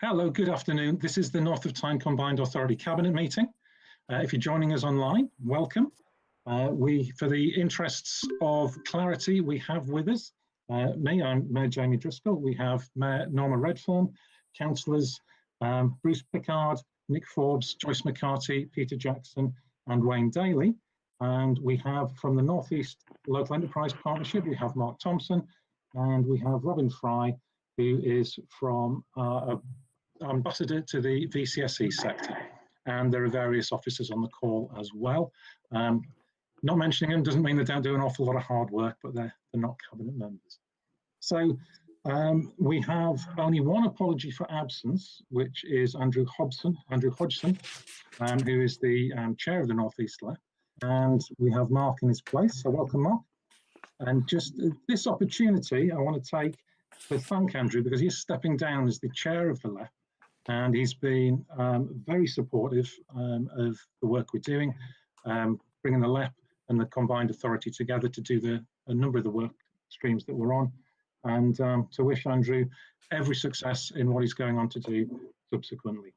Hello, good afternoon. This is the North of Tyne Combined Authority Cabinet meeting. If you're joining us online, welcome. For the interests of clarity, we have with us I'm Mayor Jamie Driscoll. We have Mayor Norma Redfern, councillors Bruce Pickard, Nick Forbes, Joyce McCarthy, Peter Jackson, and Wayne Daly. And we have from the North East Local Enterprise Partnership, we have Mark Thompson, and we have Robin Fry, who is from ambassador to the VCSE sector. And there are various officers on the call as well. Not mentioning them doesn't mean they don't do an awful lot of hard work, but they're not cabinet members. So we have only one apology for absence, which is Andrew Hodgson, who is the chair of the North East Left. And we have Mark in his place, so welcome, Mark. And just this opportunity I want to take to thank Andrew, because he's stepping down as the chair of the Left, and he's been very supportive of the work we're doing, bringing the LEP and the Combined Authority together to do a number of the work streams that we're on, and to wish Andrew every success in what he's going on to do subsequently.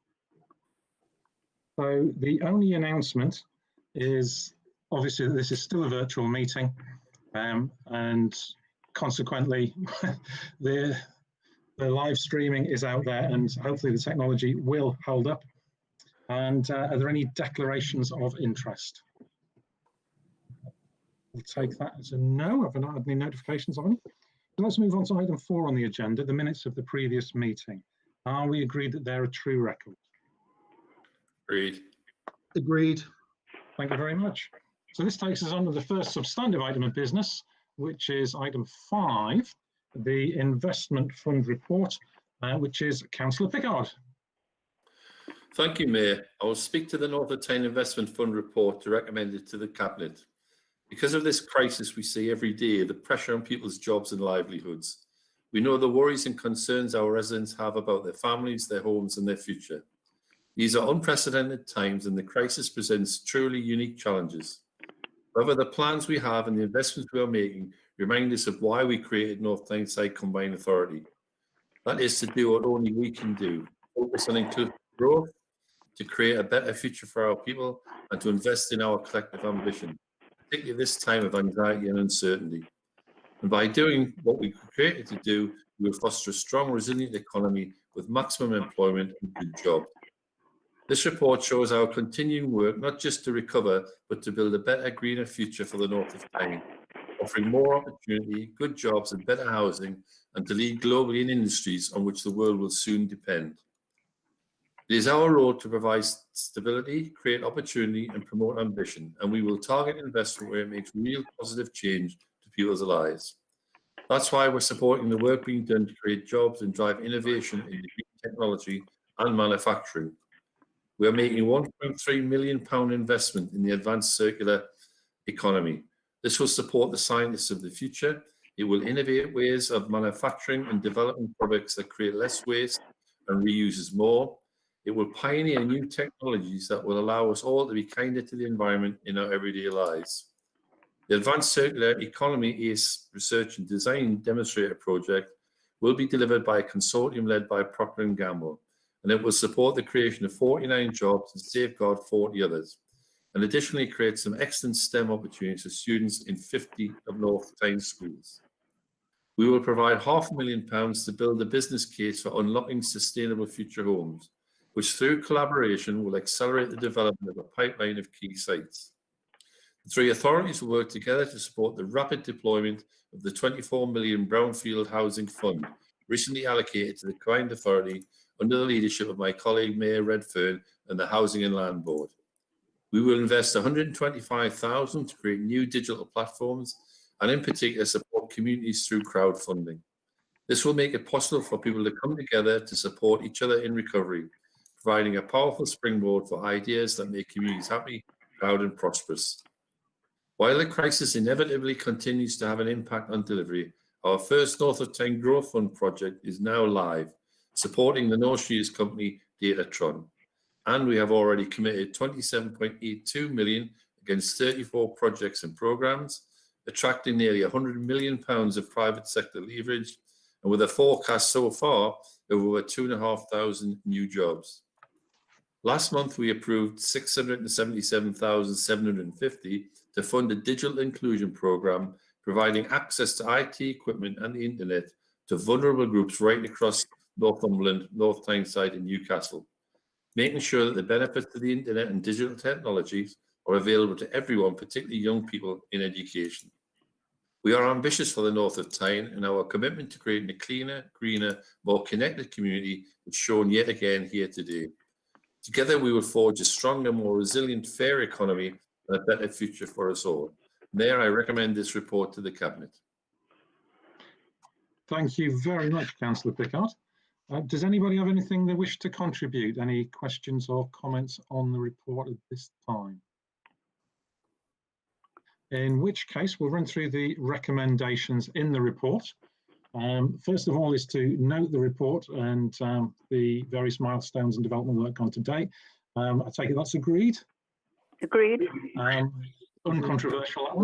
So the only announcement is, obviously, this is still a virtual meeting, and consequently, the live streaming is out there, and hopefully the technology will hold up. And are there any declarations of interest? We'll take that as a no. I've not had any notifications of any. So let's move on to item 4 on the agenda, the minutes of the previous meeting. Are we agreed that they're a true record? Agreed. Agreed. Thank you very much. So this takes us on to the first substantive item of business, which is item 5, the investment fund report, which is Councillor Pickard. Thank you, Mayor. I will speak to the North of Tyne Investment Fund report to recommend it to the Cabinet. Because of this crisis we see every day, the pressure on people's jobs and livelihoods. We know the worries and concerns our residents have about their families, their homes and their future. These are unprecedented times, and the crisis presents truly unique challenges. However, the plans we have and the investments we are making remind us of why we created North Tyneside Combined Authority. That is to do what only we can do, focus on inclusive growth, to create a better future for our people, and to invest in our collective ambition, particularly this time of anxiety and uncertainty. And by doing what we created to do, we will foster a strong, resilient economy with maximum employment and good jobs. This report shows our continuing work not just to recover, but to build a better, greener future for the North of Tyne, offering more opportunity, good jobs and better housing, and to lead globally in industries on which the world will soon depend. It is our role to provide stability, create opportunity and promote ambition, and we will target investment where it makes real positive change to people's lives. That's why we're supporting the work being done to create jobs and drive innovation in green technology and manufacturing. We are making a £1.3 million investment in the advanced circular economy. This will support the scientists of the future. It will innovate ways of manufacturing and developing products that create less waste and reuses more. It will pioneer new technologies that will allow us all to be kinder to the environment in our everyday lives. The Advanced Circular Economy ACE Research and Design Demonstrator Project will be delivered by a consortium led by Procter & Gamble, and it will support the creation of 49 jobs and safeguard 40 others, and additionally create some excellent STEM opportunities for students in 50 of North Tyne schools. We will provide £500,000 to build a business case for unlocking sustainable future homes, which through collaboration will accelerate the development of a pipeline of key sites. The 3 authorities will work together to support the rapid deployment of the £24 million Brownfield Housing Fund, recently allocated to the Combined Authority under the leadership of my colleague Mayor Redfern and the Housing and Land Board. We will invest £125,000 to create new digital platforms and in particular support communities through crowdfunding. This will make it possible for people to come together to support each other in recovery, providing a powerful springboard for ideas that make communities happy, proud and prosperous. While the crisis inevitably continues to have an impact on delivery, our first North of Tyne Growth Fund project is now live, supporting the North Shields company Datatron. And we have already committed £27.82 million against 34 projects and programmes, attracting nearly £100 million of private sector leverage, and with a forecast so far of over 2,500 new jobs. Last month, we approved 677,750 to fund a digital inclusion programme, providing access to IT equipment and the internet to vulnerable groups right across Northumberland, North Tyneside and Newcastle, making sure that the benefits of the internet and digital technologies are available to everyone, particularly young people in education. We are ambitious for the North of Tyne, and our commitment to creating a cleaner, greener, more connected community is shown yet again here today. Together, we will forge a stronger, more resilient, fair economy and a better future for us all. Mayor, I recommend this report to the Cabinet. Thank you very much, Councillor Pickard. Does anybody have anything they wish to contribute? Any questions or comments on the report at this time? In which case, we'll run through the recommendations in the report. First of all is to note the report and the various milestones and development work on today. I take it that's agreed? Agreed. Uncontroversial, that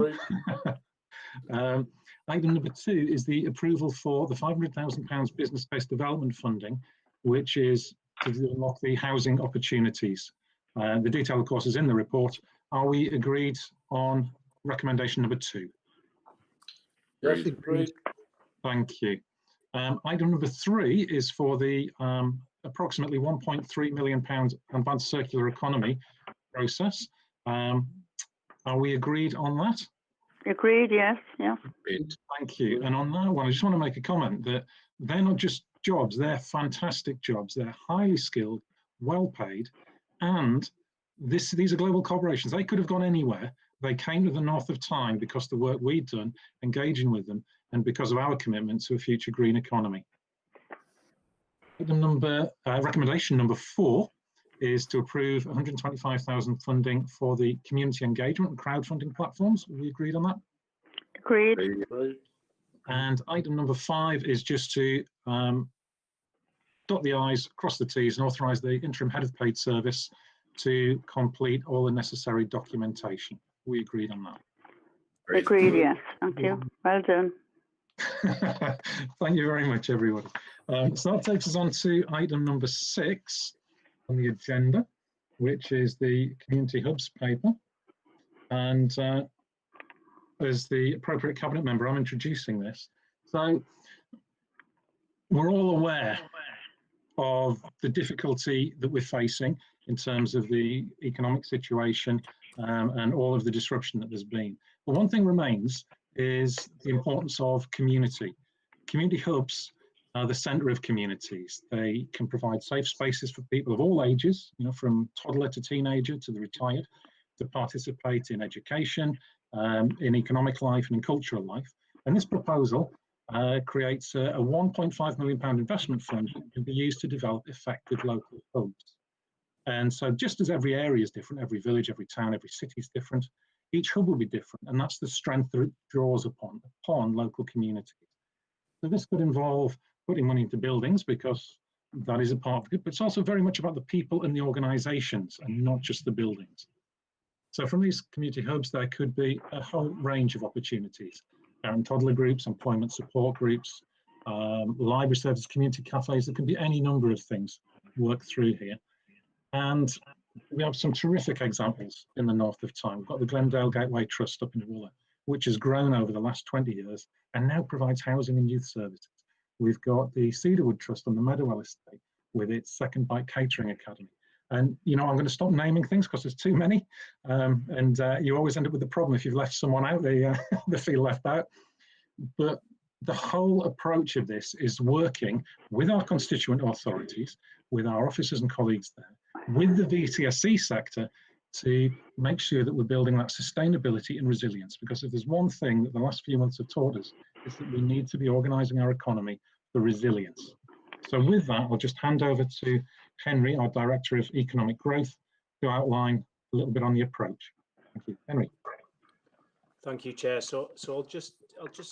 one. Item number 2 is the approval for the £500,000 business based development funding, which is to unlock the housing opportunities. The detail, of course, is in the report. Are we agreed on recommendation number 2? Yes, agreed. Thank you. Item number 3 is for the approximately £1.3 million advanced circular economy process. Are we agreed on that? Agreed, yes, yeah. Thank you. And on that one, I just want to make a comment that they're not just jobs, they're fantastic jobs. They're highly skilled, well paid, and these are global corporations. They could have gone anywhere. They came to the North of Tyne because of the work we'd done, engaging with them, and because of our commitment to a future green economy. Recommendation number 4 is to approve 125,000 funding for the community engagement and crowdfunding platforms. Are we agreed on that? Agreed. And item number 5 is just to dot the I's, cross the T's, and authorise the interim head of paid service to complete all the necessary documentation. We agreed on that. Agreed, yes. Thank you. Well done. Thank you very much, everyone. So that takes us on to item number 6 on the agenda, which is the Community Hubs paper. And as the appropriate Cabinet member, I'm introducing this. So we're all aware of the difficulty that we're facing in terms of the economic situation and all of the disruption that there's been. But one thing remains is the importance of community. Community hubs are the centre of communities. They can provide safe spaces for people of all ages, you know, from toddler to teenager to the retired, to participate in education, in economic life and in cultural life. And this proposal creates a £1.5 million investment fund that can be used to develop effective local hubs. And so just as every area is different, every village, every town, every city is different, each hub will be different. And that's the strength that it draws upon local communities. So this could involve putting money into buildings because that is a part of it, but it's also very much about the people and the organisations and not just the buildings. So from these community hubs, there could be a whole range of opportunities. Parent toddler groups, employment support groups, library services, community cafes, there can be any number of things worked through here. And we have some terrific examples in the North of Tyne. We've got the Glendale Gateway Trust up in Wooler, which has grown over the last 20 years and now provides housing and youth services. We've got the Cedarwood Trust on the Meadowell Estate with its Second Bite Catering Academy. And, you know, I'm going to stop naming things because there's too many. And you always end up with the problem if you've left someone out, they feel left out. But the whole approach of this is working with our constituent authorities, with our officers and colleagues there, with the VTSC sector to make sure that we're building that sustainability and resilience. Because if there's one thing that the last few months have taught us, is that we need to be organising our economy for resilience. So with that, I'll just hand over to Henry, our Director of Economic Growth, to outline a little bit on the approach. Thank you. Henry. Thank you, Chair. So I'll just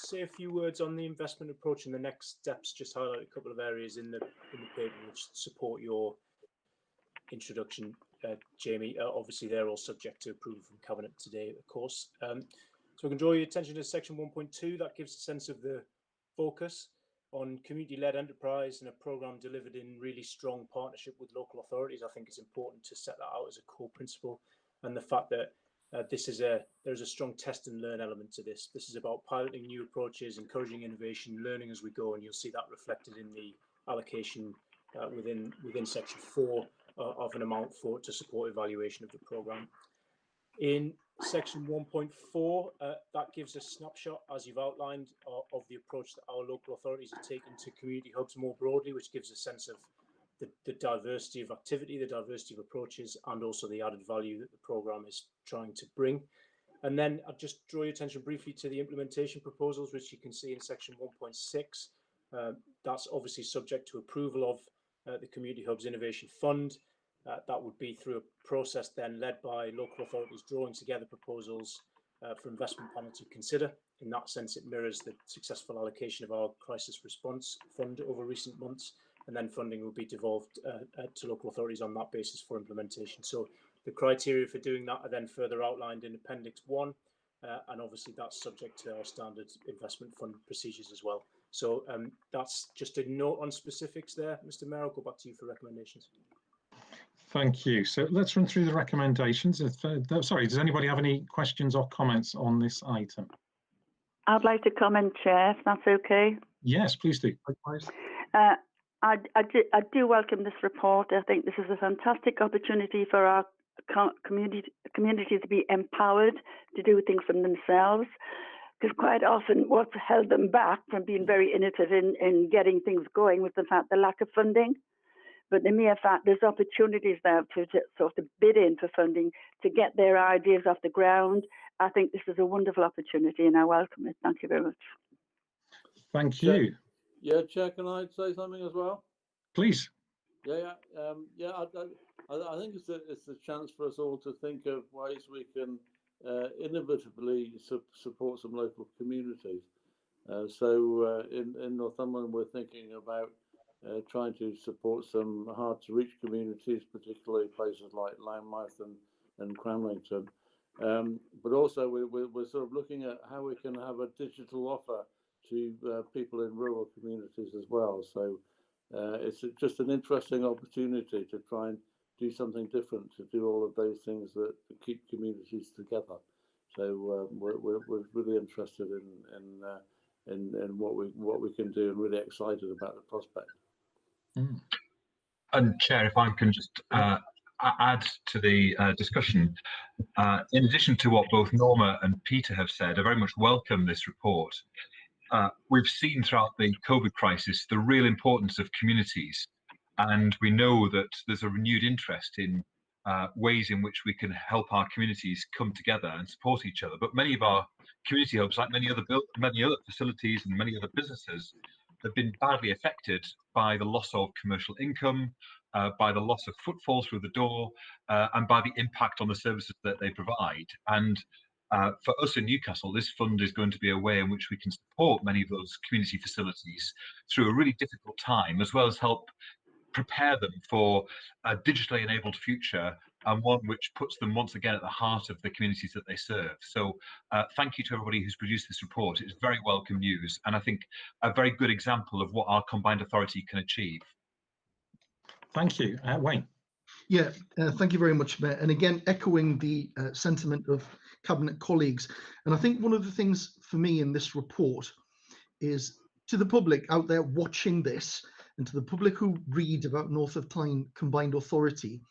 say a few words on the investment approach and the next steps, just highlight a couple of areas in the paper which support your introduction, Jamie. Obviously, they're all subject to approval from Cabinet today, of course. So I can draw your attention to section 1.2. That gives a sense of the focus. on community-led enterprise and a programme delivered in really strong partnership with local authorities. I think it's important to set that out as a core principle, and the fact that there's a strong test and learn element to this. This is about piloting new approaches, encouraging innovation, learning as we go, and you'll see that reflected in the allocation within section 4 of an amount to support evaluation of the programme. In section 1.4, that gives a snapshot, as you've outlined, of the approach that our local authorities are taking to community hubs more broadly, which gives a sense of the diversity of activity, the diversity of approaches, and also the added value that the programme is trying to bring. And then I'll just draw your attention briefly to the implementation proposals, which you can see in section 1.6. That's obviously subject to approval of the Community Hubs Innovation Fund. That would be through a process then led by local authorities drawing together proposals for investment panel to consider. In that sense, it mirrors the successful allocation of our crisis response fund over recent months, and then funding will be devolved to local authorities on that basis for implementation. So the criteria for doing that are then further outlined in Appendix 1, and obviously that's subject to our standard investment fund procedures as well. So that's just a note on specifics there. Mr. Mayor, I'll go back to you for recommendations. Thank you. So let's run through the recommendations. Sorry, does anybody have any questions or comments on this item? I'd like to comment, Chair, if that's okay. Yes, please do. I do welcome this report. I think this is a fantastic opportunity for our community to be empowered to do things for themselves, because quite often what's held them back from being very innovative in getting things going was the lack of funding. But the mere fact there's opportunities there to sort of bid in for funding to get their ideas off the ground. I think this is a wonderful opportunity and I welcome it. Thank you very much. Thank you. Yeah, Chair, can I say something as well? Please. I think it's a chance for us all to think of ways we can innovatively support some local communities. So in Northumberland, we're thinking about trying to support some hard-to-reach communities, particularly places like Loudmouth and Cramlington. But also we're sort of looking at how we can have a digital offer to people in rural communities as well. So it's just an interesting opportunity to try and do something different, to do all of those things that keep communities together. So we're really interested in what we can do, and really excited about the prospect. And Chair, if I can just add to the discussion, in addition to what both Norma and Peter have said, I very much welcome this report. We've seen throughout the COVID crisis the real importance of communities, and we know that there's a renewed interest in ways in which we can help our communities come together and support each other. But many of our community hubs, like many other facilities and many other businesses, have been badly affected by the loss of commercial income, by the loss of footfall through the door, and by the impact on the services that they provide. And for us in Newcastle, this fund is going to be a way in which we can support many of those community facilities through a really difficult time, as well as help prepare them for a digitally enabled future, and one which puts them once again at the heart of the communities that they serve. So thank you to everybody who's produced this report. It's very welcome news, and I think a very good example of what our combined authority can achieve. Thank you. Wayne. Yeah, thank you very much, Mayor. And again, echoing the sentiment of Cabinet colleagues. And I think one of the things for me in this report is, to the public out there watching this, and to the public who read about North of Tyne Combined Authority,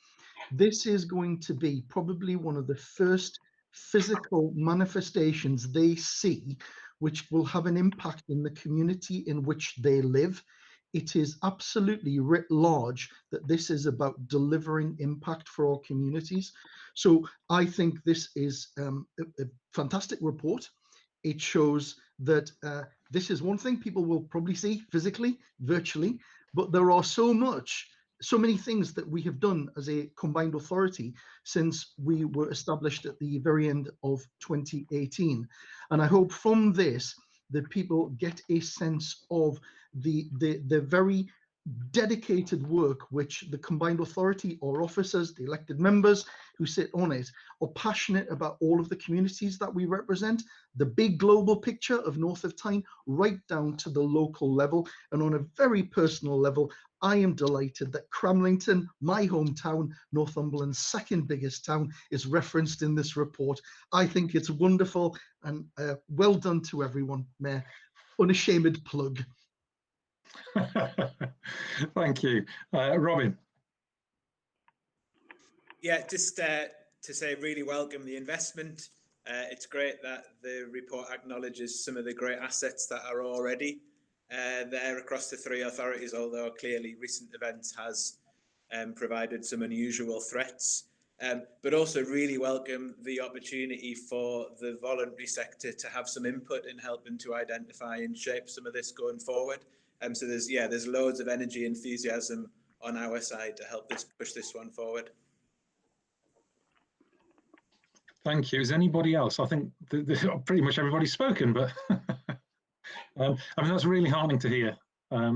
this is going to be probably one of the first physical manifestations they see which will have an impact in the community in which they live. It is absolutely writ large that this is about delivering impact for our communities. So I think this is a fantastic report. It shows that this is one thing people will probably see physically, virtually, but there are so many things that we have done as a combined authority since we were established at the very end of 2018. And I hope from this that people get a sense of the very dedicated work which the combined authority or officers, the elected members who sit on it, are passionate about all of the communities that we represent, the big global picture of North of Tyne, right down to the local level. And on a very personal level, I am delighted that Cramlington, my hometown, Northumberland's second biggest town, is referenced in this report. I think it's wonderful, and well done to everyone, Mayor. Unashamed plug. Thank you. Robin. Yeah, just to say really welcome the investment. It's great that the report acknowledges some of the great assets that are already there across the three authorities, although clearly recent events has provided some unusual threats. But also really welcome the opportunity for the voluntary sector to have some input in helping to identify and shape some of this going forward. So there's loads of energy, enthusiasm on our side to help push this one forward. Thank you. Is anybody else? I think pretty much everybody's spoken, but I mean, that's really heartening to hear,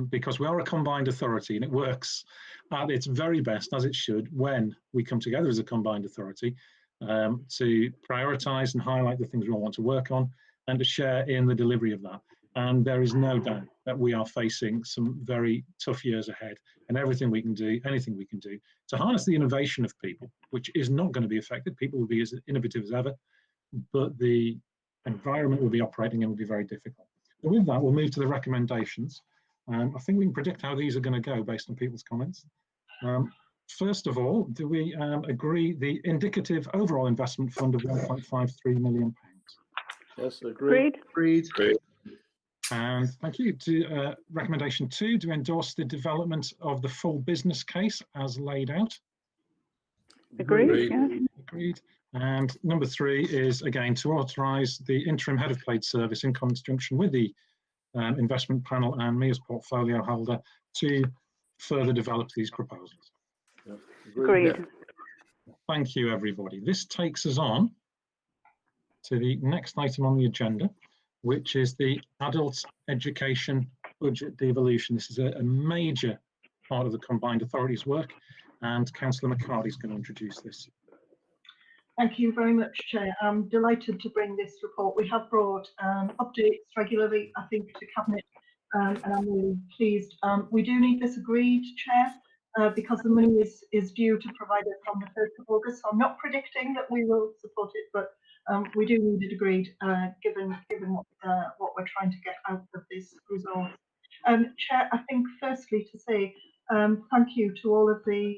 because we are a combined authority and it works at its very best, as it should, when we come together as a combined authority to prioritise and highlight the things we all want to work on and to share in the delivery of that. And there is no doubt that we are facing some very tough years ahead, and everything we can do, anything we can do to harness the innovation of people, which is not going to be affected. People will be as innovative as ever, but the environment we'll be operating in will be very difficult. So with that, we'll move to the recommendations. I think we can predict how these are going to go based on people's comments. First of all, do we agree the indicative overall investment fund of £1.53 million? Yes, agreed. Agreed. And thank you. To recommendation 2, to endorse the development of the full business case as laid out. Agreed. Yes. Agreed. And number 3 is again to authorise the interim head of paid service in conjunction with the investment panel and me as portfolio holder to further develop these proposals. Yep. Agreed. Yeah. Thank you, everybody. This takes us on to the next item on the agenda, which is the adult education budget devolution. This is a major part of the combined authorities work, and Councillor McCarthy is going to introduce this. Thank you very much, Chair. I'm delighted to bring this report. We have brought updates regularly, I think, to Cabinet, and I'm really pleased. We do need this agreed, Chair, because the money is due to provide it from the 1st of August. So I'm not predicting that we will support it, but we do need it agreed, given what we're trying to get out of this resource. Chair, I think firstly to say thank you to all of the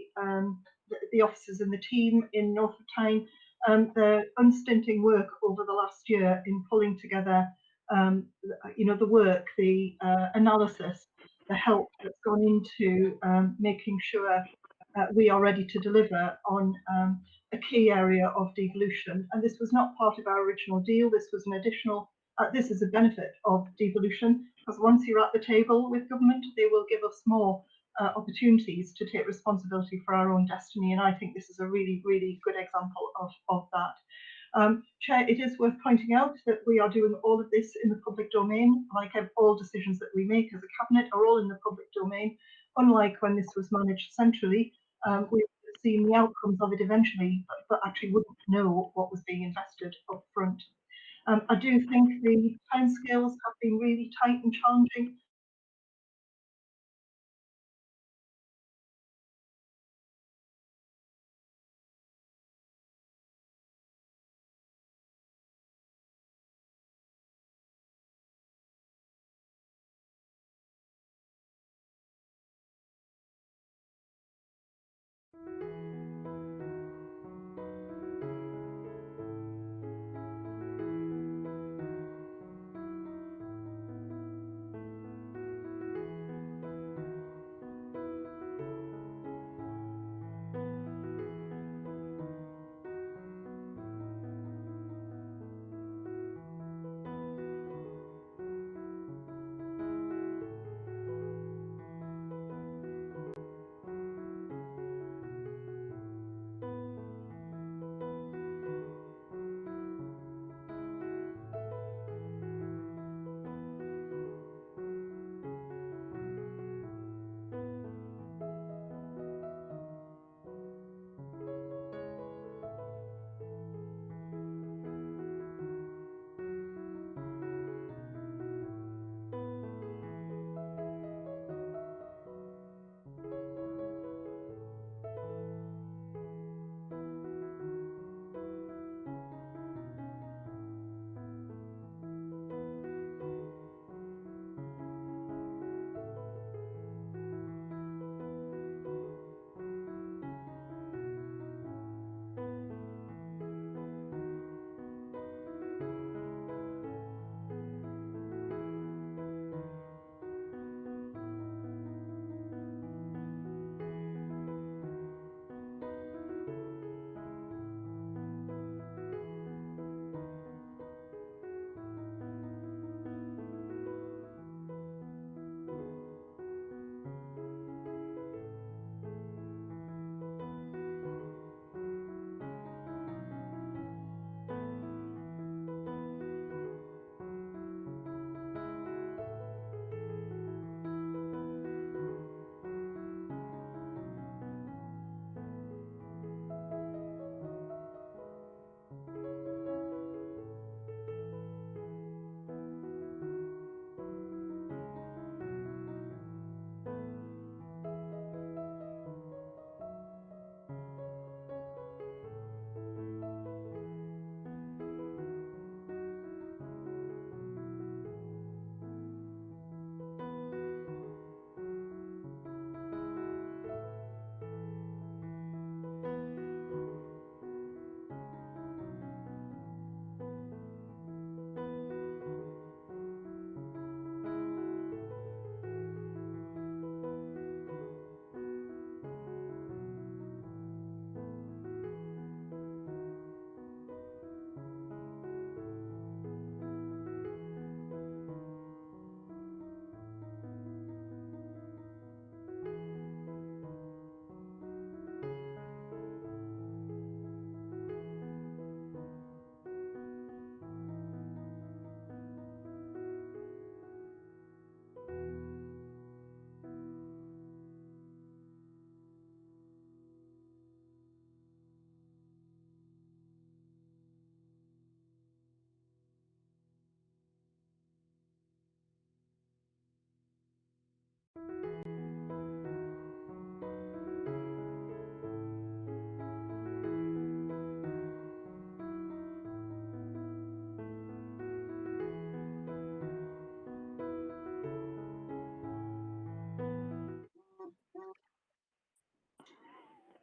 officers and the team in North of Tyne. The unstinting work over the last year in pulling together, the work, the analysis, the help that's gone into making sure we are ready to deliver on a key area of devolution. And this was not part of our original deal. This was an additional, this is a benefit of devolution, because once you're at the table with government, they will give us more opportunities to take responsibility for our own destiny. And I think this is a really, really good example of that. Chair, it is worth pointing out that we are doing all of this in the public domain, like all decisions that we make as a cabinet are all in the public domain. Unlike when this was managed centrally, we've seen the outcomes of it eventually, but actually wouldn't know what was being invested up front. I do think the timescales have been really tight and challenging.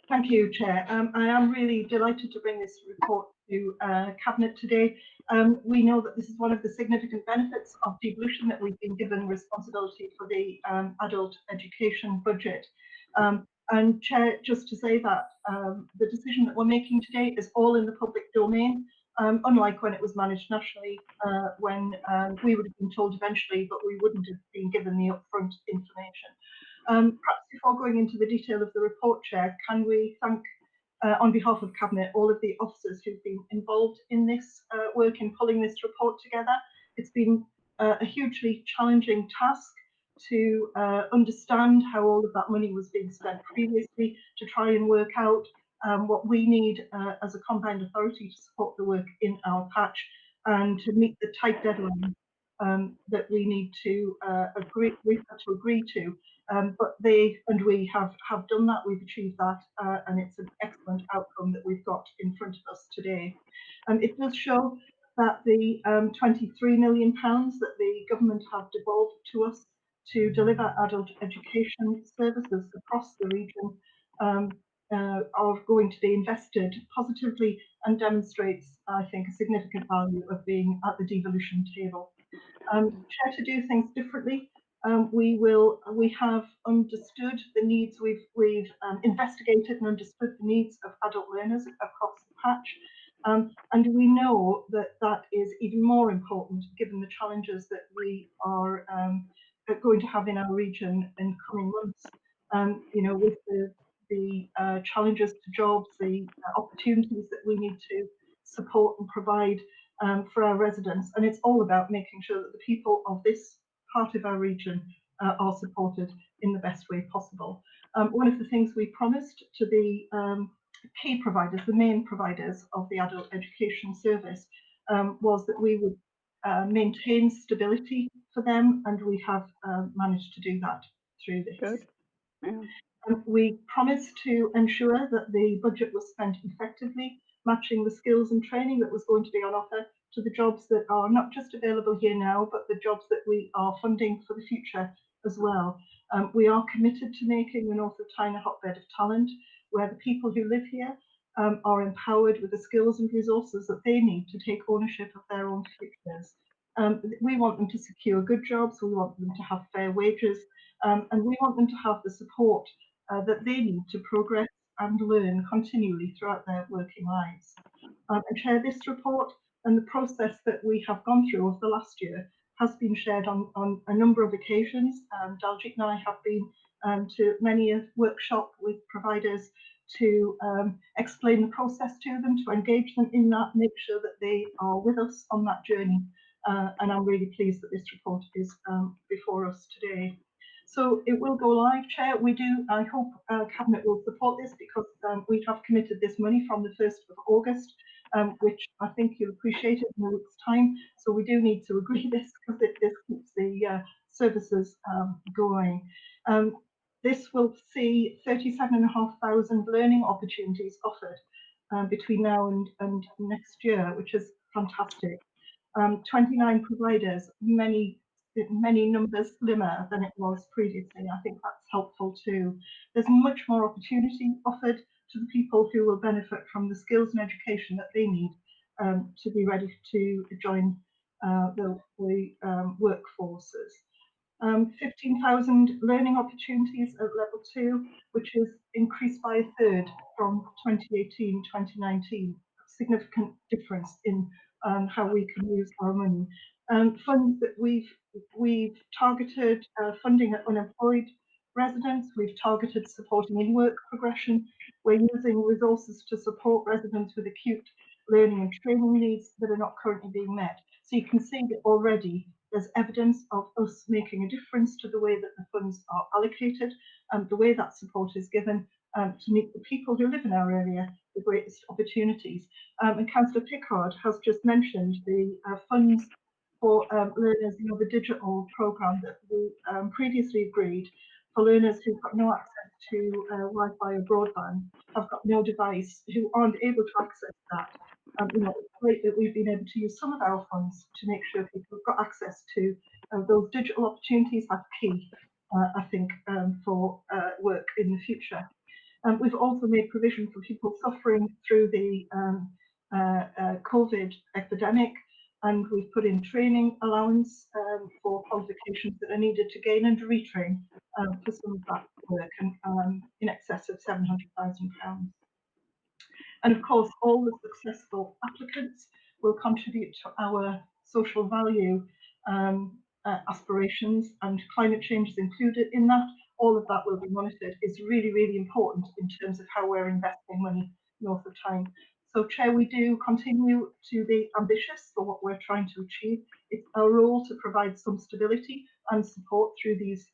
Thank you, Chair. I am really delighted to bring this report to Cabinet today. We know that this is one of the significant benefits of devolution, that we've been given responsibility for the adult education budget. And Chair, just to say that the decision that we're making today is all in the public domain, unlike when it was managed nationally, when we would have been told eventually, but we wouldn't have been given the upfront information. Perhaps before going into the detail of the report, Chair, can we thank, on behalf of Cabinet, all of the officers who've been involved in this work in pulling this report together. It's been a hugely challenging task to understand how all of that money was being spent previously, to try and work out what we need as a combined authority to support the work in our patch, and to meet the tight deadline that we need to agree to. But they and we have done that, we've achieved that, and it's an excellent outcome that we've got in front of us today. It does show that the £23 million that the government have devolved to us to deliver adult education services across the region are going to be invested positively, and demonstrates, I think, a significant value of being at the devolution table. Try to do things differently. We have understood the needs. We've investigated and understood the needs of adult learners across the patch, and we know that that is even more important given the challenges that we are going to have in our region in coming months. You know, with the challenges to jobs, the opportunities that we need to support and provide for our residents, and it's all about making sure that the people of this part of our region are supported in the best way possible. One of the things we promised to the key providers, the main providers of the adult education service, was that we would maintain stability for them, and we have managed to do that through this. Good. Yeah. We promised to ensure that the budget was spent effectively, matching the skills and training that was going to be on offer to the jobs that are not just available here now, but the jobs that we are funding for the future as well. We are committed to making the North of Tyne a hotbed of talent, where the people who live here are empowered with the skills and resources that they need to take ownership of their own futures. We want them to secure good jobs, we want them to have fair wages, and we want them to have the support that they need to progress and learn continually throughout their working lives. And Chair, this report and the process that we have gone through over the last year has been shared on a number of occasions. Daljit and I have been to many a workshop with providers to explain the process to them, to engage them in that, make sure that they are with us on that journey. And I'm really pleased that this report is before us today. So it will go live, Chair. I hope Cabinet will support this, because we have committed this money from the 1st of August, which I think you'll appreciate it in a week's time. So we do need to agree this, because this keeps the services going. This will see 37,500 learning opportunities offered between now and next year, which is fantastic. 29 providers, many numbers slimmer than it was previously. I think that's helpful too. There's much more opportunity offered to the people who will benefit from the skills and education that they need to be ready to join the workforces. 15,000 learning opportunities at level 2, which is increased by a third from 2018-2019. Significant difference in how we can use our money. Funds that we've targeted funding at unemployed residents, we've targeted supporting in-work progression. We're using resources to support residents with acute learning and training needs that are not currently being met. So you can see that already there's evidence of us making a difference to the way that the funds are allocated and the way that support is given to meet the people who live in our area the greatest opportunities. And Councillor Pickard has just mentioned the funds for learners, the digital programme that we previously agreed for learners who've got no access to Wi-Fi or broadband, have got no device, who aren't able to access that. It's great that we've been able to use some of our funds to make sure people have got access to those digital opportunities. That's key, I think, for work in the future. We've also made provision for people suffering through the COVID epidemic, and we've put in training allowance for qualifications that are needed to gain and retrain for some of that work, and in excess of £700,000. And of course, all the successful applicants will contribute to our social value aspirations, and climate change is included in that. All of that will be monitored. It's really, really important in terms of how we're investing money north of Tyne. So, Chair, we do continue to be ambitious for what we're trying to achieve. It's our role to provide some stability and support through these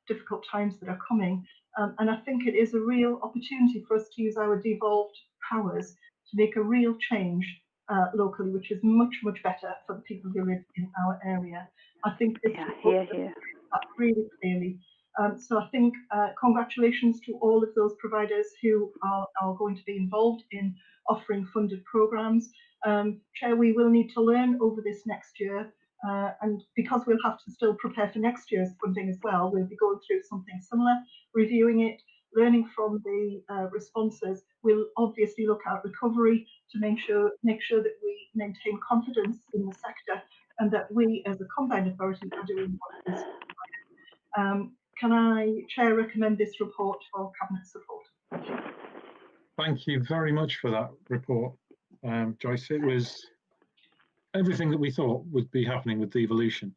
difficult times that are coming. And I think it is a real opportunity for us to use our devolved powers to make a real change locally, which is much, much better for the people who live in our area. I think this that really clearly. So I think congratulations to all of those providers who are going to be involved in offering funded programmes. Chair, we will need to learn over this next year, and because we'll have to still prepare for next year's funding as well, we'll be going through something similar, reviewing it, learning from the responses. We'll obviously look at recovery to make sure that we maintain confidence in the sector and that we as a combined authority are doing what is required. Can I, Chair, recommend this report for Cabinet support? Thank you. Thank you very much for that report, Joyce. It was everything that we thought would be happening with devolution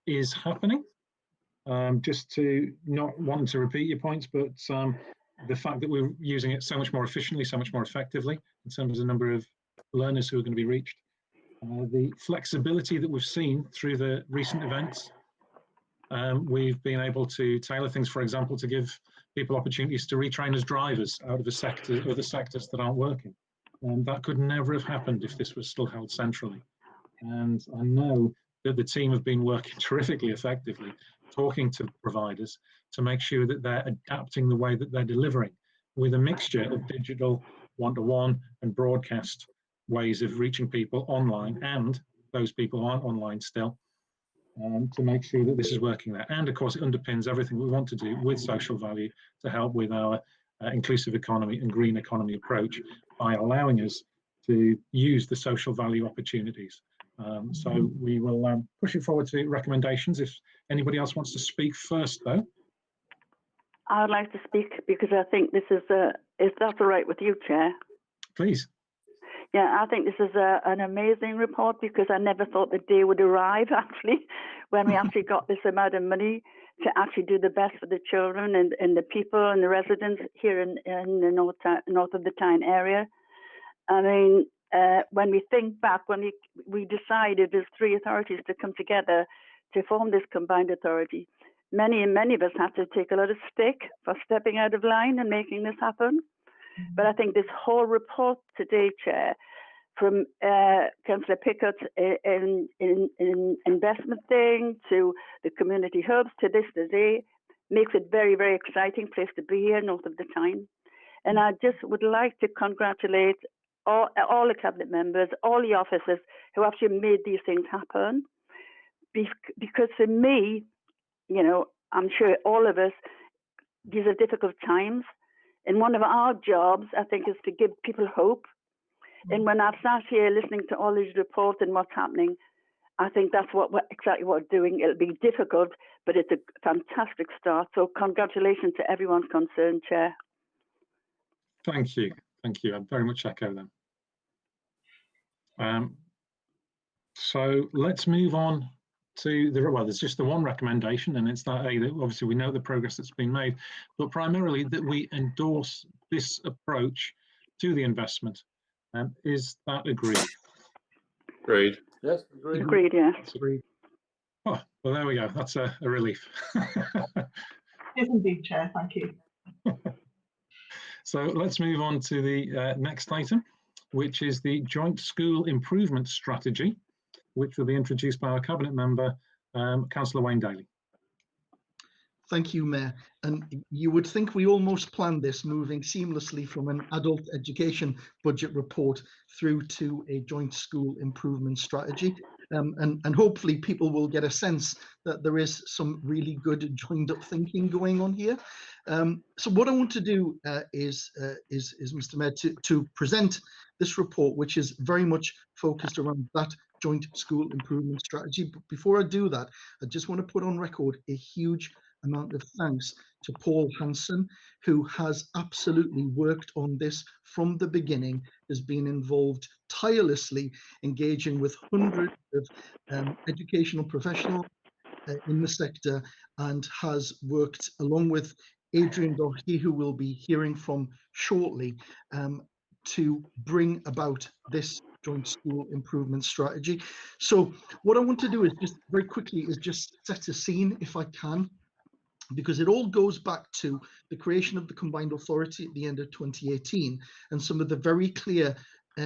is happening. Just to not want to repeat your points, but the fact that we're using it so much more efficiently, so much more effectively in terms of the number of learners who are going to be reached, the flexibility that we've seen through the recent events. We've been able to tailor things, for example, to give people opportunities to retrain as drivers out of the sectors that aren't working. And that could never have happened if this was still held centrally. And I know that the team have been working terrifically effectively, talking to providers to make sure that they're adapting the way that they're delivering with a mixture of digital, one-to-one and broadcast ways of reaching people online and those people who aren't online still, to make sure that this is working there. And of course, it underpins everything we want to do with social value to help with our inclusive economy and green economy approach by allowing us to use the social value opportunities. So we will push it forward to recommendations. If anybody else wants to speak first, though. I'd like to speak because I think this is, if that's all right with you, Chair. Please. Yeah, I think this is an amazing report because I never thought the day would arrive, actually, when we actually got this amount of money to actually do the best for the children and the people and the residents here in the north of the Tyne area. I mean, when we think back, when we decided as three authorities to come together to form this combined authority, many of us had to take a lot of stick for stepping out of line and making this happen. But I think this whole report today, Chair, from Councillor Pickett's in investment thing to the community hubs to this today, makes it very, very exciting place to be here north of the Tyne. And I just would like to congratulate all the cabinet members, all the officers who actually made these things happen. Because for me, you know, I'm sure all of us, these are difficult times. And one of our jobs, I think, is to give people hope. And when I've sat here listening to all these reports and what's happening, I think that's exactly what we're doing. It'll be difficult, but it's a fantastic start. So congratulations to everyone concerned, Chair. Thank you. Thank you. I very much echo them. So let's move on to there's just the one recommendation, and it's that obviously we know the progress that's been made, but primarily that we endorse this approach to the investment. Is that agreed? Agreed. Yes, agreed. Agreed, yes. Agreed. Oh, well, there we go. That's a relief. Yes, indeed, Chair. Thank you. So let's move on to the next item, which is the Joint School Improvement Strategy, which will be introduced by our Cabinet member, Councillor Wayne Daly. Thank you, Mayor. And you would think we almost planned this, moving seamlessly from an adult education budget report through to a joint school improvement strategy. and hopefully people will get a sense that there is some really good joined up thinking going on here. So what I want to do is Mr. Mayor, to present this report, which is very much focused around that joint school improvement strategy. But before I do that, I just want to put on record a huge amount of thanks to Paul Hanson, who has absolutely worked on this from the beginning, has been involved tirelessly, engaging with hundreds of educational professionals in the sector, and has worked along with Adrian Doherty, who we'll be hearing from shortly, to bring about this joint school improvement strategy. So what I want to do is just very quickly is just set a scene, if I can, because it all goes back to the creation of the combined authority at the end of 2018 and some of the very clear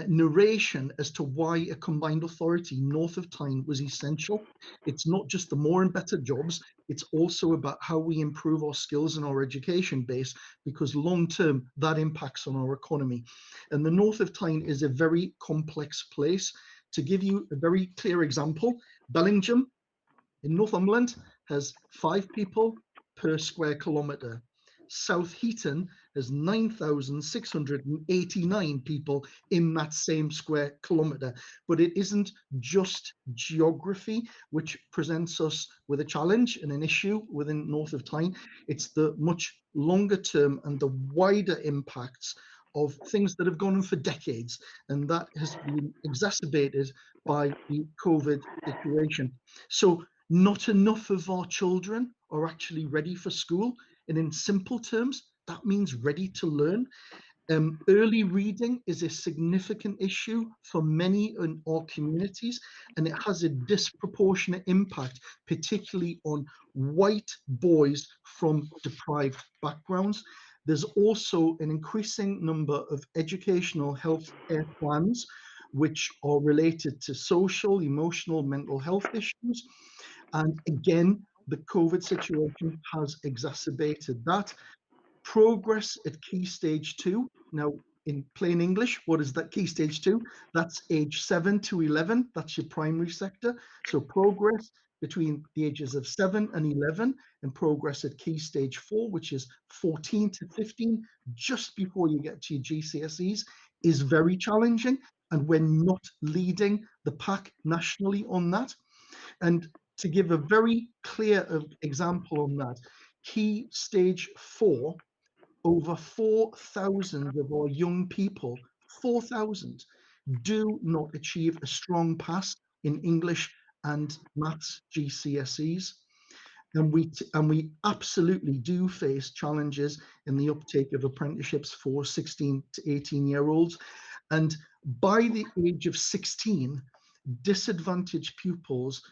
narration as to why a combined authority north of Tyne was essential. It's not just the more and better jobs, it's also about how we improve our skills and our education base, because long term that impacts on our economy. And the north of Tyne is a very complex place. To give you a very clear example, Bellingham in Northumberland has 5 people per square kilometre. South Heaton has 9,689 people in that same square kilometre. But it isn't just geography which presents us with a challenge and an issue within north of Tyne. It's the much longer term and the wider impacts of things that have gone on for decades, and that has been exacerbated by the COVID situation. So not enough of our children are actually ready for school. And in simple terms, that means ready to learn. Early reading is a significant issue for many in our communities, and it has a disproportionate impact, particularly on white boys from deprived backgrounds. There's also an increasing number of educational health care plans which are related to social, emotional, mental health issues. And again, the COVID situation has exacerbated that. Progress at Key Stage 2. Now, in plain English, what is that Key Stage 2? That's age 7 to 11. That's your primary sector. So progress between the ages of 7 and 11, and progress at Key Stage 4, which is 14 to 15, just before you get to your GCSEs, is very challenging. And we're not leading the pack nationally on that. And to give a very clear example on that, Key Stage 4, over 4,000 of our young people, 4,000, do not achieve a strong pass in English and maths GCSEs. And we absolutely do face challenges in the uptake of apprenticeships for 16 to 18-year-olds. And by the age of 16, disadvantaged pupils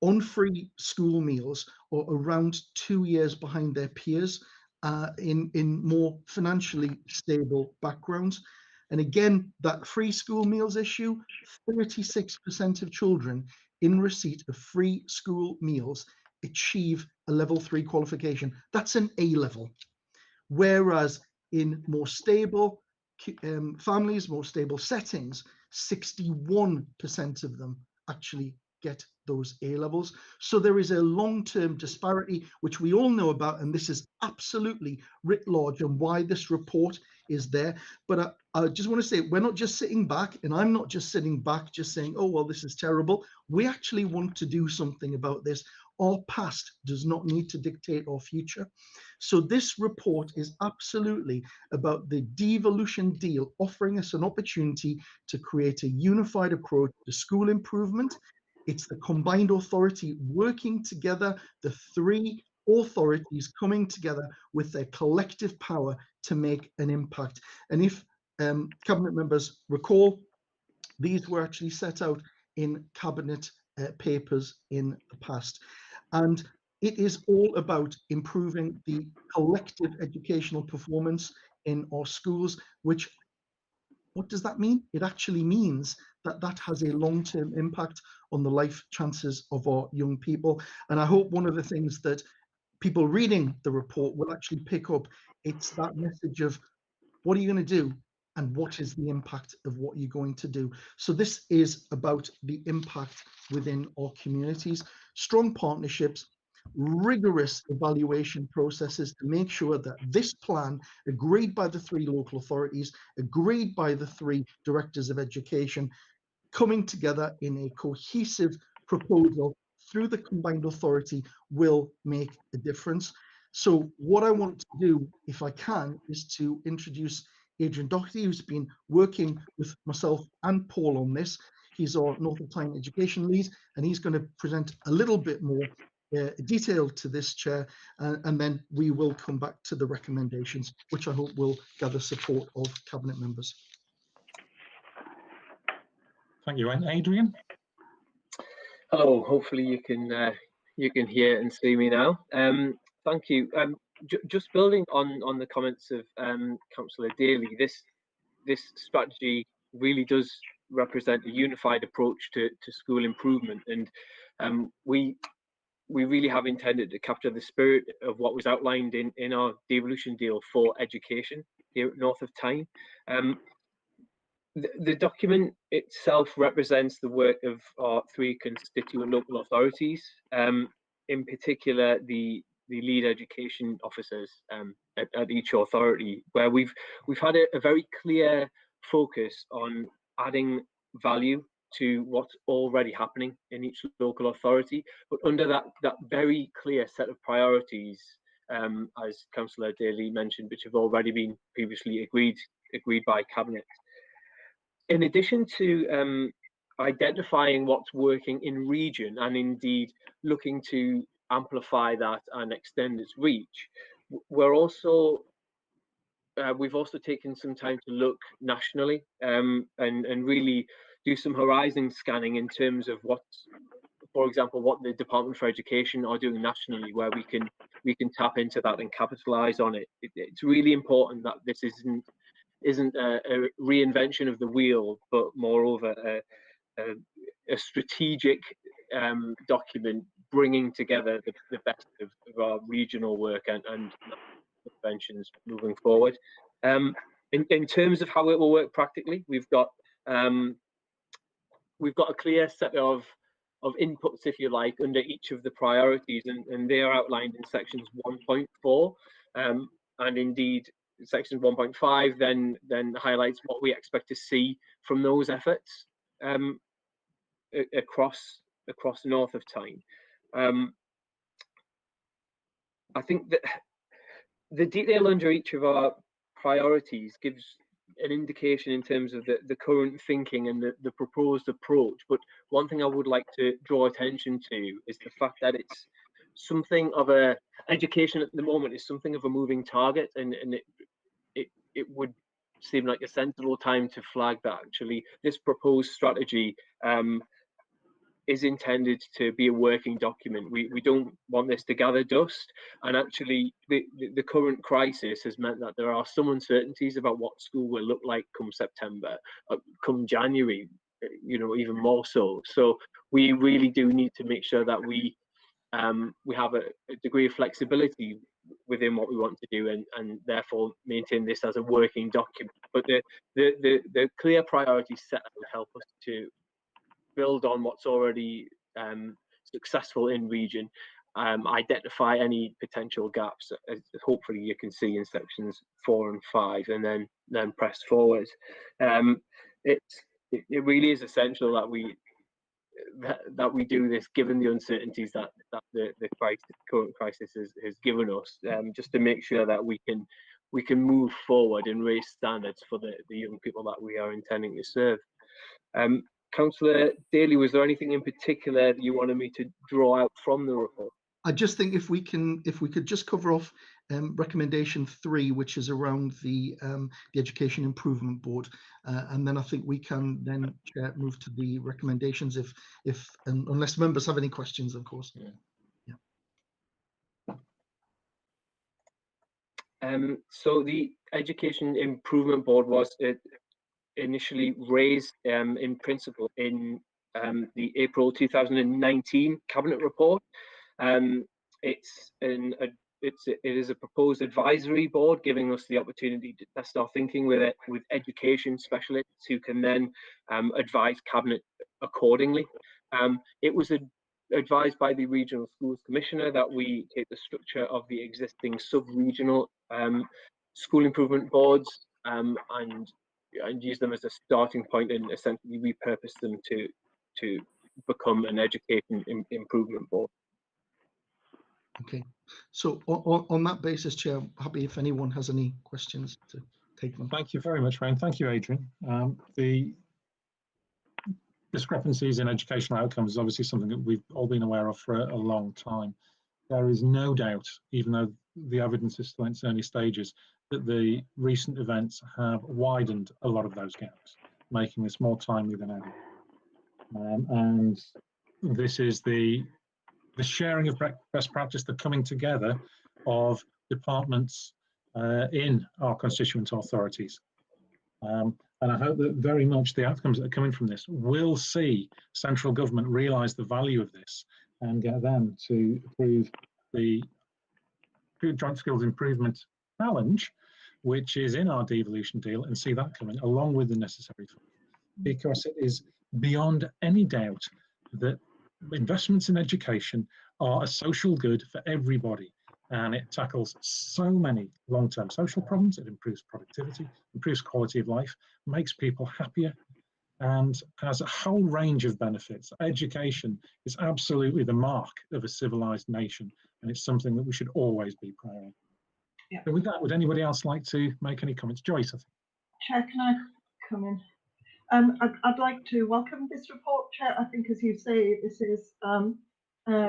on free school meals are around 2 years behind their peers in more financially stable backgrounds. And again, that free school meals issue, 36% of children in receipt of free school meals achieve a level 3 qualification. That's an A level. Whereas in more stable families, more stable settings, 61% of them actually get those A levels. So there is a long-term disparity, which we all know about, and this is absolutely writ large and why this report is there. But I just want to say, we're not just sitting back, and I'm not just sitting back just saying, oh, well, this is terrible. We actually want to do something about this. Our past does not need to dictate our future. So this report is absolutely about the devolution deal, offering us an opportunity to create a unified approach to school improvement. It's the combined authority working together, the 3 authorities coming together with their collective power to make an impact. And if cabinet members recall, these were actually set out in cabinet papers in the past. And it is all about improving the collective educational performance in our schools, which, what does that mean? It actually means that that has a long-term impact on the life chances of our young people. And I hope one of the things that people reading the report will actually pick up, it's that message of what are you going to do? and what is the impact of what you're going to do. So this is about the impact within our communities, strong partnerships, rigorous evaluation processes to make sure that this plan, agreed by the 3 local authorities, agreed by the 3 directors of education, coming together in a cohesive proposal through the combined authority will make a difference. So what I want to do, if I can, is to introduce Adrian Doherty, who's been working with myself and Paul on this. He's our North of Tyne education lead, and he's going to present a little bit more detail to this, Chair, and then we will come back to the recommendations, which I hope will gather support of Cabinet members. Thank you. And Adrian? Hello, hopefully you can hear and see me now. Thank you. Just building on the comments of Councillor Daly, this strategy really does represent a unified approach to school improvement, and we really have intended to capture the spirit of what was outlined in our devolution deal for education here at North of Tyne. The document itself represents the work of our 3 constituent local authorities, in particular the lead education officers at each authority, where we've had a very clear focus on adding value to what's already happening in each local authority, but under that very clear set of priorities, as Councillor Daly mentioned, which have already been previously agreed by Cabinet. In addition to identifying what's working in region and indeed looking to amplify that and extend its reach, we've also taken some time to look nationally and really do some horizon scanning in terms of what, for example, what the Department for Education are doing nationally, where we can tap into that and capitalise on it. It's really important that this isn't a reinvention of the wheel, but moreover a strategic document bringing together the best of our regional work and interventions moving forward. In terms of how it will work practically, we've got a clear set of inputs, if you like, under each of the priorities, and they are outlined in sections 1.4, and indeed section 1.5 then highlights what we expect to see from those efforts across North of Tyne. I think that the detail under each of our priorities gives an indication in terms of the current thinking and the proposed approach, but one thing I would like to draw attention to is the fact that it's something of education at the moment is something of a moving target, and it would seem like a sensible time to flag that actually this proposed strategy is intended to be a working document. We don't want this to gather dust, and actually the current crisis has meant that there are some uncertainties about what school will look like come September, come January, even more so. So we really do need to make sure that we have a degree of flexibility within what we want to do, and therefore maintain this as a working document. But the clear priorities set out help us to build on what's already successful in region, identify any potential gaps, as hopefully you can see in sections 4 and 5, and then press forward. It really is essential that we do this, given the uncertainties that the current crisis has given us, just to make sure that we can move forward and raise standards for the young people that we are intending to serve. Councillor Daly, was there anything in particular that you wanted me to draw out from the report? I just think if we could just cover off recommendation 3, which is around the Education Improvement Board, and then I think we can then move to the recommendations if unless members have any questions, of course. So the Education Improvement Board was initially raised in principle in the April 2019 Cabinet report. It's an it is a proposed advisory board, giving us the opportunity to test our thinking with education specialists who can then advise Cabinet accordingly. It was advised by the Regional Schools Commissioner that we take the structure of the existing sub-regional school improvement boards and use them as a starting point and essentially repurpose them to become an education improvement board. Okay, so on that basis, Chair, I'm happy if anyone has any questions to take them. Thank you very much, Ray, and thank you, Adrian. The discrepancies in educational outcomes is obviously something that we've all been aware of for a long time. There is no doubt, even though the evidence is still in its early stages, that the recent events have widened a lot of those gaps, making this more timely than ever. And this is the sharing of best practice, the coming together of departments in our constituent authorities. And I hope that very much the outcomes that are coming from this will see central government realise the value of this and get them to approve the Joint Skills Improvement Challenge, which is in our devolution deal, and see that coming along with the necessary funds. Because it is beyond any doubt that investments in education are a social good for everybody, and it tackles so many long-term social problems. It improves productivity, improves quality of life, makes people happier, and has a whole range of benefits. Education is absolutely the mark of a civilized nation, and it's something that we should always be proud of. Yeah. So with that, would anybody else like to make any comments? Joyce, I think. Chair, can I come in? I'd like to welcome this report, Chair. I think, as you say, this is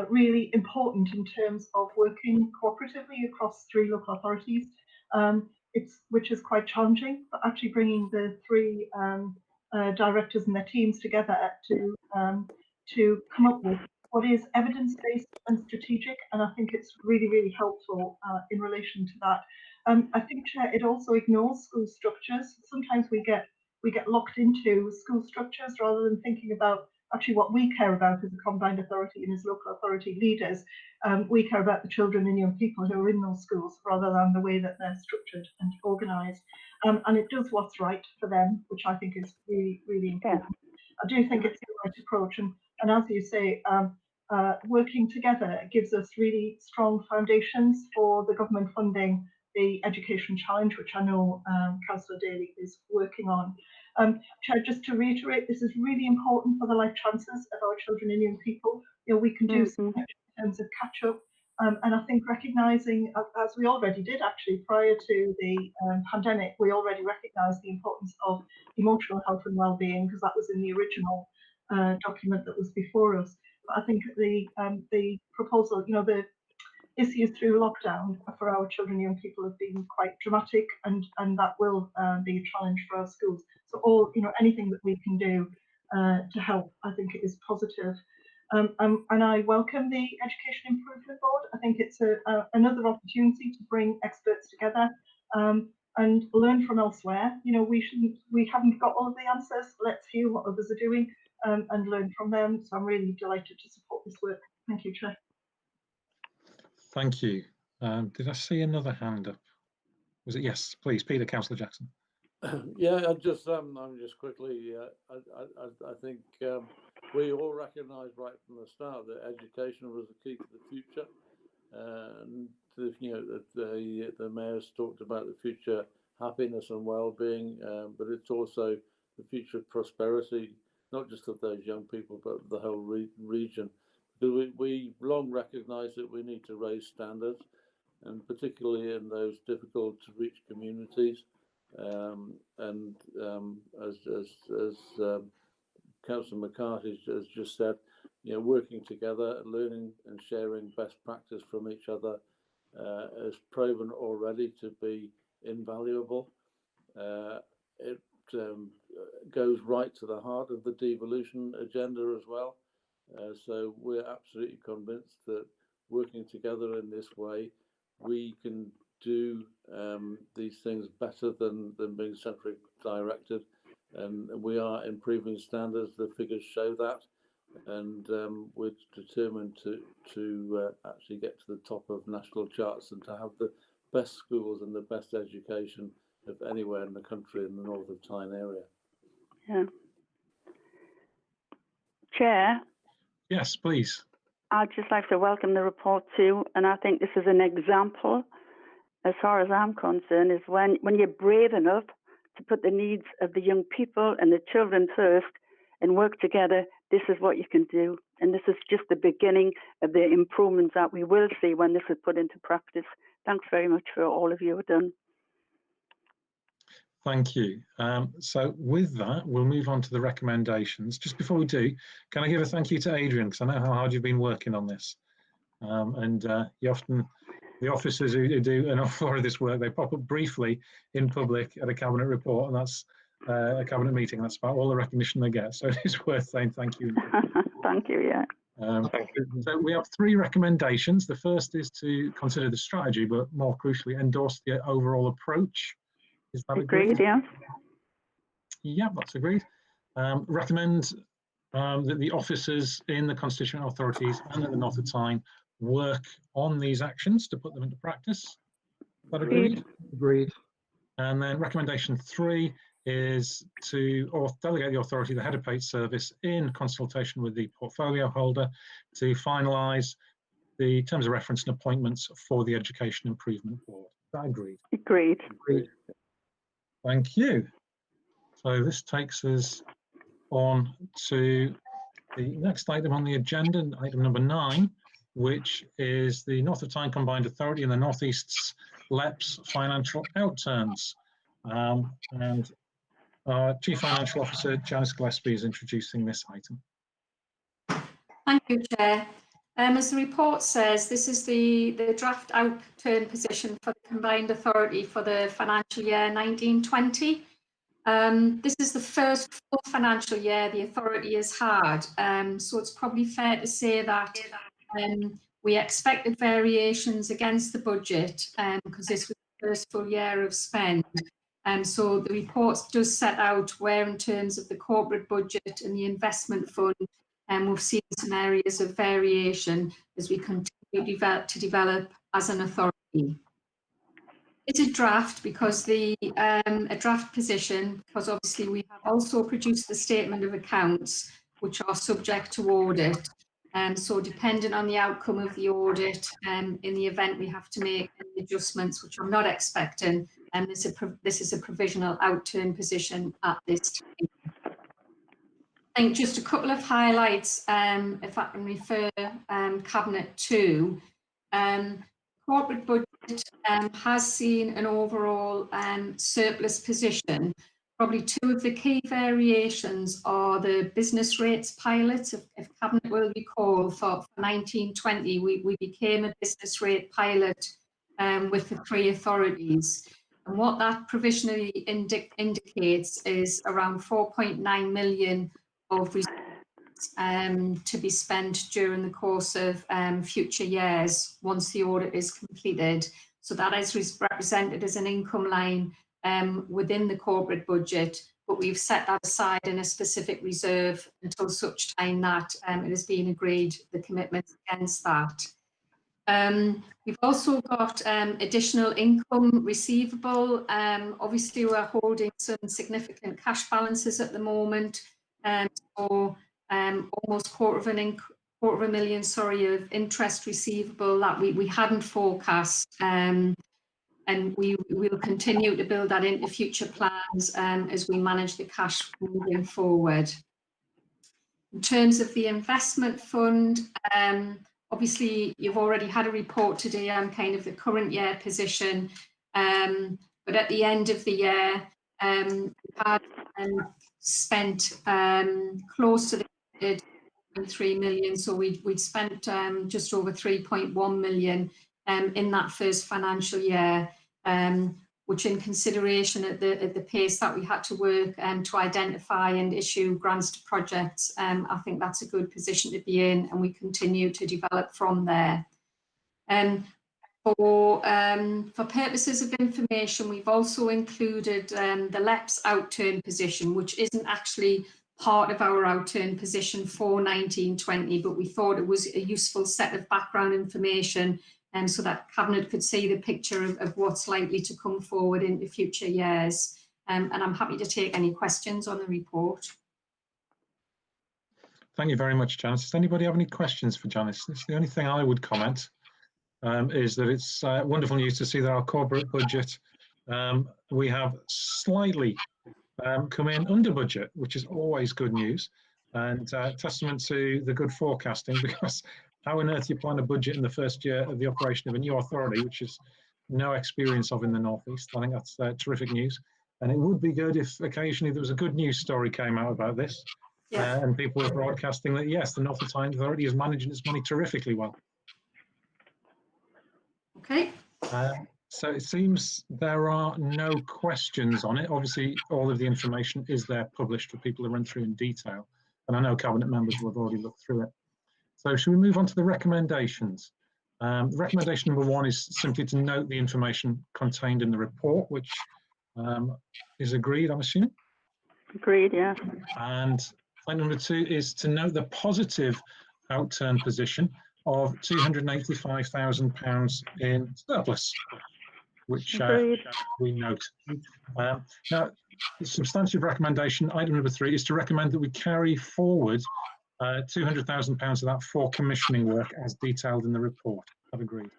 really important in terms of working cooperatively across 3 local authorities. Which is quite challenging, but actually bringing the 3 directors and their teams together to come up with what is evidence-based and strategic, and I think it's really, really helpful in relation to that. I think, Chair, it also ignores school structures. Sometimes we get locked into school structures rather than thinking about actually what we care about as a combined authority and as local authority leaders. We care about the children and young people who are in those schools rather than the way that they're structured and organised. And it does what's right for them, which I think is really, really important. I do think it's the right approach. And as you say, working together gives us really strong foundations for the government funding the Education Challenge, which I know Councillor Daly is working on. Chair, just to reiterate, this is really important for the life chances of our children and young people. You know, we can do so much in terms of catch up. And I think recognising, as we already did actually prior to the pandemic, we already recognised the importance of emotional health and well-being, because that was in the original document that was before us. But I think the proposal, you know, the issues through lockdown for our children and young people have been quite dramatic, and that will be a challenge for our schools. So all, you know, anything that we can do to help, I think it is positive. And I welcome the Education Improvement Board. I think it's another opportunity to bring experts together and learn from elsewhere. You know, we haven't got all of the answers. Let's hear what others are doing and learn from them. So I'm really delighted to support this work. Thank you, Chair. Thank you. Did I see another hand up? Was it? Yes, please, Peter, Councillor Jackson. Yeah, I'm just quickly. I think we all recognise right from the start that education was the key to the future, and you know that the mayor's talked about the future happiness and well-being, but it's also the future prosperity, not just of those young people, but the whole region. Because we long recognised that we need to raise standards, and particularly in those difficult to reach communities. And as Councillor McCarthy has just said, you know, working together, learning and sharing best practice from each other has proven already to be invaluable. It goes right to the heart of the devolution agenda as well. So we're absolutely convinced that working together in this way, we can do these things better than being centrally directed, and we are improving standards. The figures show that and we're determined to actually get to the top of national charts and to have the best schools and the best education of anywhere in the country in the North of Tyne area. Yeah. Chair, Yes, please. I'd just like to welcome the report too, and I think this is an example, as far as I'm concerned, is when you're brave enough to put the needs of the young people and the children first and work together, this is what you can do. And this is just the beginning of the improvements that we will see when this is put into practice. Thanks very much for all of you have done. Thank you. So with that, we'll move on to the recommendations. Just before we do, can I give a thank you to Adrian, because I know how hard you've been working on this. You often, the officers who do an awful lot of this work, they pop up briefly in public at a cabinet report, and that's a cabinet meeting. That's about all the recognition they get. So it is worth saying thank you. Thank you, yeah. Thank you. So we have 3 recommendations. The first is to consider the strategy, but more crucially, endorse the overall approach. Is that agreed? Yeah. Yeah, that's agreed. Recommend that the officers in the constituent authorities and in the North of Tyne work on these actions to put them into practice. Is that agreed? Agreed. And then recommendation 3 is to delegate the authority, the head of paid service, in consultation with the portfolio holder to finalise the terms of reference and appointments for the Education Improvement Board. Is that agreed? Agreed. Agreed. Thank you. So this takes us on to the next item on the agenda, item number 9, which is the North of Tyne Combined Authority and the North East's LEPS financial outturns. And our Chief Financial Officer, Janice Gillespie, is introducing this item. Thank you, Chair. As the report says, this is the draft outturn position for the Combined Authority for the financial year 1920. This is the first full financial year the authority has had, so it's probably fair to say that we expected variations against the budget because this was the first full year of spend. So the report does set out where, in terms of the corporate budget and the investment fund, we've seen some areas of variation as we continue to develop as an authority. It's a draft because a draft position, because obviously we have also produced the statement of accounts, which are subject to audit. So depending on the outcome of the audit, in the event we have to make any adjustments, which I'm not expecting, this is a provisional outturn position at this time. I think just a couple of highlights, if I can refer Cabinet to. Corporate budget has seen an overall surplus position. Probably 2 of the key variations are the business rates pilots. If Cabinet will recall, for 1920, we became a business rate pilot with the 3 authorities. And what that provisionally indicates is around 4.9 million of resources to be spent during the course of future years once the audit is completed. So that is represented as an income line within the corporate budget, but we've set that aside in a specific reserve until such time that it has been agreed the commitments against that. We've also got additional income receivable. Obviously, we're holding some significant cash balances at the moment. So almost quarter of a million, of interest receivable that we hadn't forecast, and we will continue to build that into future plans as we manage the cash moving forward. In terms of the investment fund, obviously you've already had a report today on kind of the current year position, but at the end of the year, we had spent close to the 3 million, so we'd spent just over 3.1 million in that first financial year, which, in consideration at the pace that we had to work to identify and issue grants to projects, I think that's a good position to be in, and we continue to develop from there. For purposes of information, we've also included the LEPS outturn position, which isn't actually part of our outturn position for 1920, but we thought it was a useful set of background information so that Cabinet could see the picture of what's likely to come forward into future years. And I'm happy to take any questions on the report. Thank you very much, Janice. Does anybody have any questions for Janice? It's the only thing I would comment is that it's wonderful news to see that our corporate budget, we have slightly come in under budget, which is always good news, and testament to the good forecasting, because how on earth you plan a budget in the first year of the operation of a new authority, which is no experience of in the North East? I think that's terrific news. And it would be good if occasionally there was a good news story came out about this, and people were broadcasting that, yes, the North Tyne Authority is managing its money terrifically well. Okay. So it seems there are no questions on it. Obviously, all of the information is there published for people to run through in detail. And I know Cabinet members will have already looked through it. So should we move on to the recommendations? Recommendation number 1 is simply to note the information contained in the report, which is agreed, I'm assuming? Agreed, yeah. And point number 2 is to note the positive outturn position of £285,000 in surplus, which we note. Now, the substantive recommendation, item number 3, is to recommend that we carry forward £200,000 of that for commissioning work as detailed in the report. I've agreed.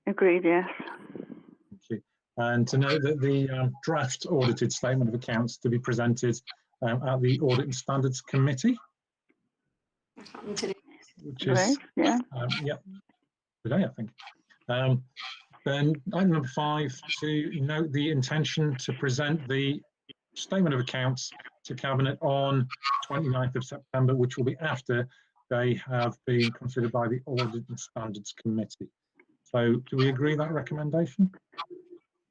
Agreed, yes. Thank you. And to note that the draft audited statement of accounts to be presented at the Audit and Standards Committee, which is today, I think. Then item number 5, to note the intention to present the statement of accounts to Cabinet on 29th of September, which will be after they have been considered by the Audit and Standards Committee. So do we agree that recommendation?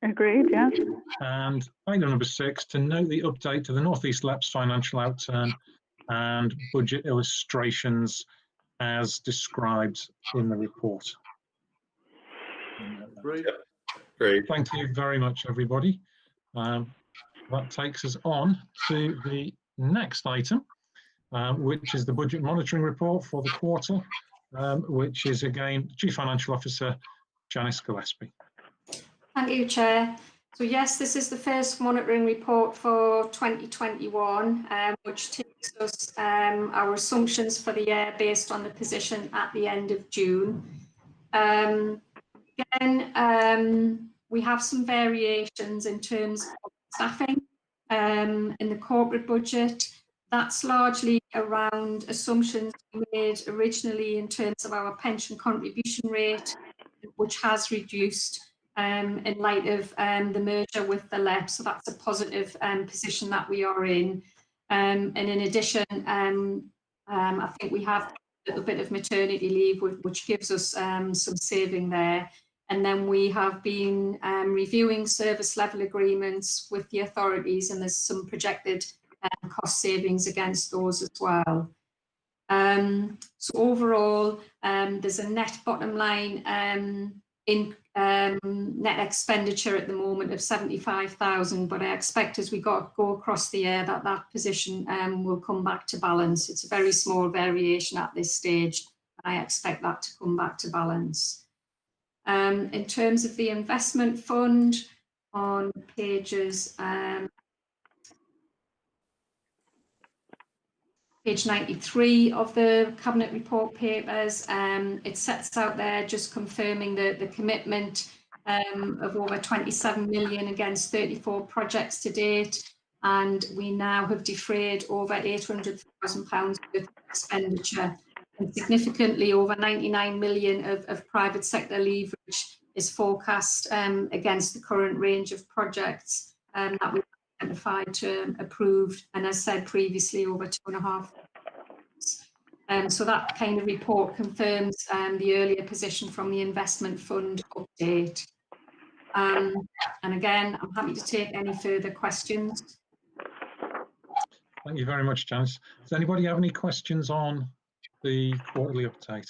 Agreed, yes. And item number 6, to note the update to the North East LEP's financial outturn and budget illustrations as described in the report. Great. Great. Thank you very much, everybody. That takes us on to the next item, which is the budget monitoring report for the quarter, which is again Chief Financial Officer Janice Gillespie. Thank you, Chair. So yes, this is the first monitoring report for 2021, which takes us our assumptions for the year based on the position at the end of June. Again, we have some variations in terms of staffing in the corporate budget. That's largely around assumptions we made originally in terms of our pension contribution rate, which has reduced in light of the merger with the LEP. So that's a positive position that we are in. And in addition, I think we have a little bit of maternity leave, which gives us some saving there. And then we have been reviewing service level agreements with the authorities, and there's some projected cost savings against those as well. So overall, there's a net bottom line in net expenditure at the moment of 75,000, but I expect as we go across the year that position will come back to balance. It's a very small variation at this stage. I expect that to come back to balance. In terms of the investment fund, on pages page 93 of the Cabinet report papers, it sets out there just confirming the commitment of over 27 million against 34 projects to date, and we now have defrayed over £800,000 worth of expenditure, and significantly over 99 million of private sector leverage is forecast against the current range of projects that we've identified to approved, and as said previously, over 2.5. So that kind of report confirms the earlier position from the investment fund update. And again, I'm happy to take any further questions. Thank you very much, Janice. Does anybody have any questions on the quarterly update?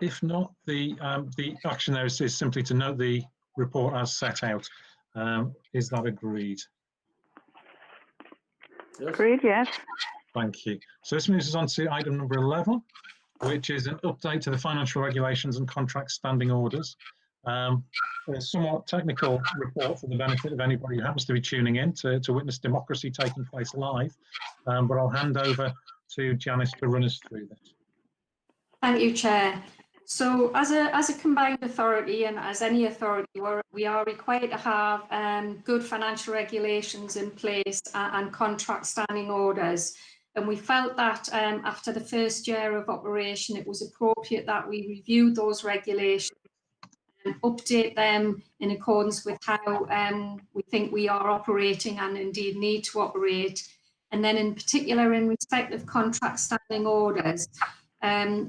If not, the action there is simply to note the report as set out. Is that agreed? Yes. Agreed, yes. Thank you. So this moves us on to item number 11, which is an update to the financial regulations and contract standing orders. A somewhat technical report for the benefit of anybody who happens to be tuning in to witness democracy taking place live, but I'll hand over to Janice to run us through this. Thank you, Chair. So as a combined authority, and as any authority, we are required to have good financial regulations in place and contract standing orders. And we felt that after the first year of operation, it was appropriate that we reviewed those regulations and update them in accordance with how we think we are operating and indeed need to operate. And then in particular, in respect of contract standing orders,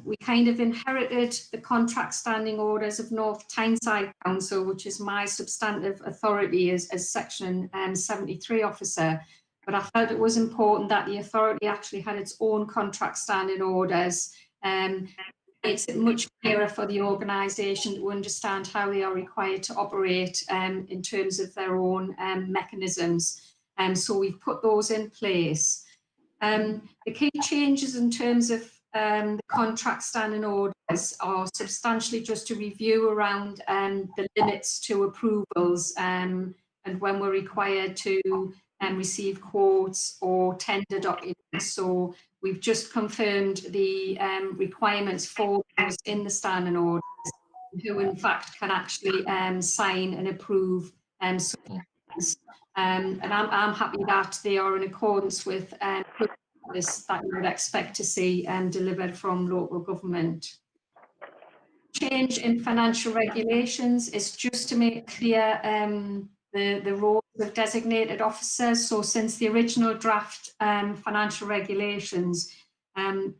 we kind of inherited the contract standing orders of North Tyneside Council, which is my substantive authority as Section 73 officer. But I felt it was important that the authority actually had its own contract standing orders. Makes it much clearer for the organisation to understand how they are required to operate in terms of their own mechanisms. So we've put those in place. The key changes in terms of the contract standing orders are substantially just a review around the limits to approvals and when we're required to receive quotes or tender documents. So we've just confirmed the requirements for those in the standing orders, who in fact can actually sign and approve submissions. And I'm happy that they are in accordance with this that you would expect to see delivered from local government. Change in financial regulations is just to make clear the roles of designated officers. So since the original draft financial regulations,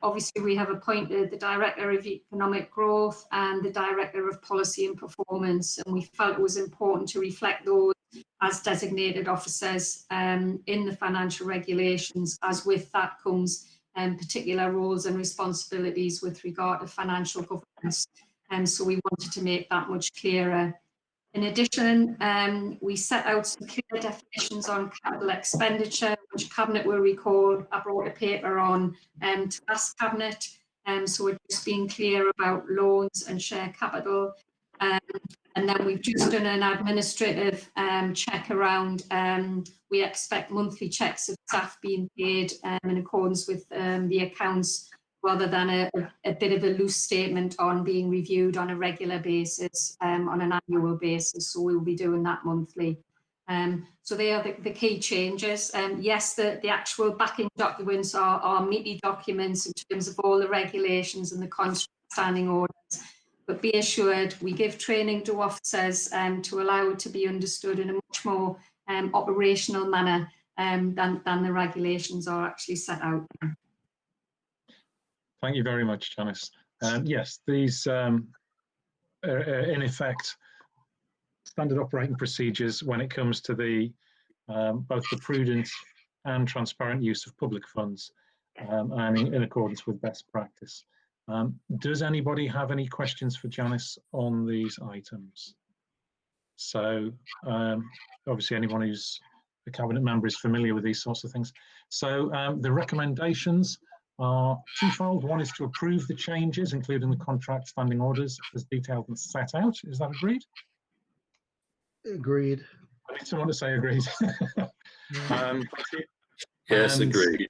obviously we have appointed the Director of Economic Growth and the Director of Policy and Performance, and we felt it was important to reflect those as designated officers in the financial regulations, as with that comes particular roles and responsibilities with regard to financial governance. And so we wanted to make that much clearer. In addition, we set out some clear definitions on capital expenditure, which Cabinet will recall I brought a paper on to last Cabinet. So we're just being clear about loans and share capital. And then we've just done an administrative check around, we expect monthly checks of staff being paid in accordance with the accounts, rather than a bit of a loose statement on being reviewed on a regular basis, on an annual basis. So we'll be doing that monthly. So they are the key changes. Yes, the actual backing documents are meaty documents in terms of all the regulations and the contract standing orders. But be assured, we give training to officers to allow it to be understood in a much more operational manner than the regulations are actually set out. Thank you very much, Janice. Yes, these are in effect standard operating procedures when it comes to the both the prudent and transparent use of public funds and in accordance with best practice. Does anybody have any questions for Janice on these items? So obviously anyone who's a Cabinet member is familiar with these sorts of things. So the recommendations are twofold. One is to approve the changes, including the contract standing orders as detailed and set out. Is that agreed? Agreed. I need someone to say agreed. Yes, agreed.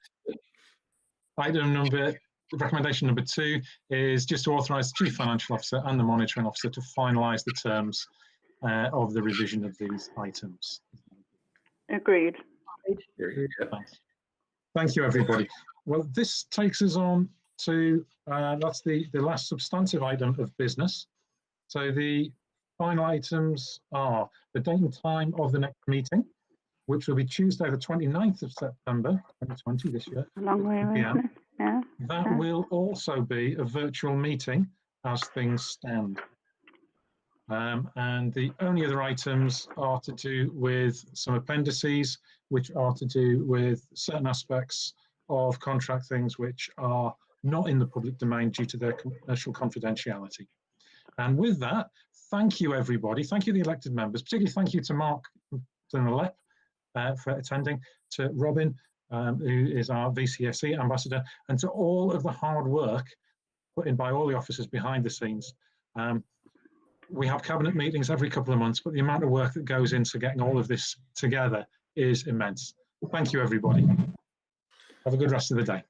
Recommendation number 2 is just to authorise the Chief Financial Officer and the Monitoring Officer to finalise the terms of the revision of these items. Agreed. Thanks. Thank you, everybody. Well, this takes us on to, that's the last substantive item of business. So the final items are the date and time of the next meeting, which will be Tuesday, the 29th of September, 2020 this year. A long way away, isn't it? Yeah. That will also be a virtual meeting as things stand. And the only other items are to do with some appendices, which are to do with certain aspects of contract things which are not in the public domain due to their commercial confidentiality. And with that, thank you, everybody. Thank you, the elected members. Particularly thank you to Mark for attending, to Robin, who is our VCSE ambassador, and to all of the hard work put in by all the officers behind the scenes. We have cabinet meetings every couple of months, but the amount of work that goes into getting all of this together is immense. Thank you, everybody. Have a good rest of the day.